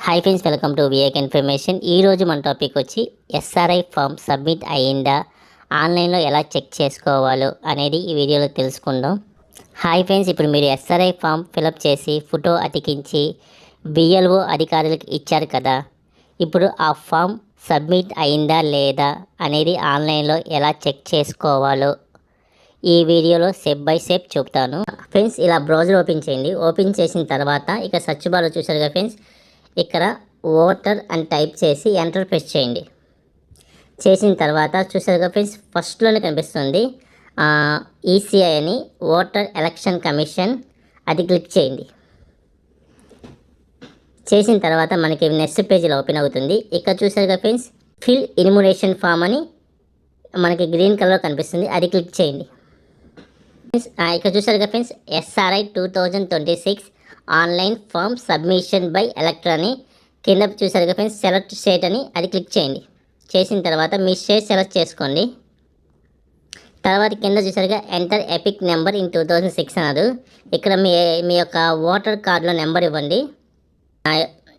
Hi friends, welcome to విఏక్ information. ఈరోజు మన టాపిక్ వచ్చి ఎస్ఆర్ఐ ఫామ్ సబ్మిట్ అయ్యిందా, ఆన్లైన్లో ఎలా చెక్ చేసుకోవాలో అనేది ఈ వీడియోలో తెలుసుకుందాం. హాయ్ ఫ్రెండ్స్, ఇప్పుడు మీరు ఎస్ఆర్ఐ ఫామ్ ఫిలప్ చేసి ఫోటో అతికించి బిఎల్ఓ అధికారులకు ఇచ్చారు కదా. ఇప్పుడు ఆ ఫామ్ సబ్మిట్ అయ్యిందా లేదా అనేది ఆన్లైన్లో ఎలా చెక్ చేసుకోవాలో ఈ వీడియోలో స్టెప్ బై స్టెప్ చెప్తాను. ఫ్రెండ్స్, ఇలా బ్రౌజర్ ఓపెన్ చేయండి. ఓపెన్ చేసిన తర్వాత ఇక సర్చ్ బార్లో చూసారు కదా ఫ్రెండ్స్, ఇక్కడ ఓటర్ అని టైప్ చేసి ఎంటర్ ప్రెస్ చేయండి. చేసిన తర్వాత చూసారు కదా ఫ్రెండ్స్, ఫస్ట్లోనే కనిపిస్తుంది ఈసీఐ అని, ఓటర్ ఎలక్షన్ కమిషన్. అది క్లిక్ చేయండి. చేసిన తర్వాత మనకి నెక్స్ట్ పేజీలో ఓపెన్ అవుతుంది. ఇక్కడ చూసారు కదా ఫ్రెండ్స్, ఫిల్ ఇన్యూమరేషన్ ఫామ్ అని మనకి గ్రీన్ కలర్ కనిపిస్తుంది. అది క్లిక్ చేయండి. ఇక్కడ చూసారు కదా friends, SRI 2026 online form submission by electronic కింద చూసారు కదా ఫ్రెండ్స్, సెలెక్ట్ స్టేట్ అని అది క్లిక్ చేయండి. చేసిన తర్వాత మీ స్టేట్ సెలెక్ట్ చేసుకోండి. తర్వాత కింద చూసారుగా ఎంటర్ ఎపిక్ నెంబర్ ఇన్ 2006 అన్నారు. ఇక్కడ మీ యొక్క ఓటర్ కార్డులో నెంబర్ ఇవ్వండి.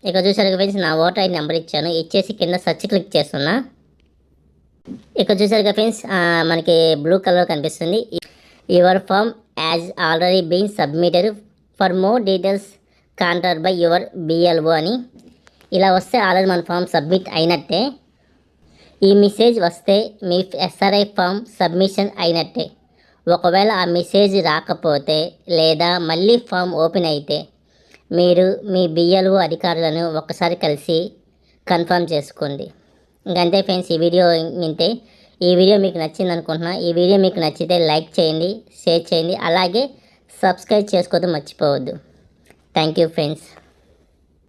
ఇక్కడ చూసారు కదా ఫ్రెండ్స్, నా ఓటర్ ఐడి నెంబర్ ఇచ్చాను. ఇచ్చేసి కింద సర్చ్ క్లిక్ చేస్తున్నా. ఇక్కడ చూసారు కదా ఫ్రెండ్స్, మనకి బ్లూ కలర్ కనిపిస్తుంది. Your form as already been submitted for more details contact by your BLO అని ఇలా వస్తే ఆల్రెడీ మన ఫామ్ సబ్మిట్ అయినట్టే. ఈ మెసేజ్ వస్తే మీ ఎస్ఆర్ఐ ఫామ్ సబ్మిషన్ అయినట్టే. ఒకవేళ ఆ మెసేజ్ రాకపోతే లేదా మళ్ళీ ఫామ్ ఓపెన్ అయితే మీరు మీ బిఎల్ఓ అధికారులను ఒక్కసారి కలిసి కన్ఫర్మ్ చేసుకోండి. ఇంకంతే ఫ్రెండ్స్, ఈ వీడియో ఇంతే. ఈ వీడియో మీకు నచ్చింది అనుకుంటున్నా. ఈ వీడియో మీకు నచ్చితే లైక్ చేయండి, షేర్ చేయండి, అలాగే సబ్స్క్రైబ్ చేసుకోవద్దు మర్చిపోవద్దు. Thank you friends.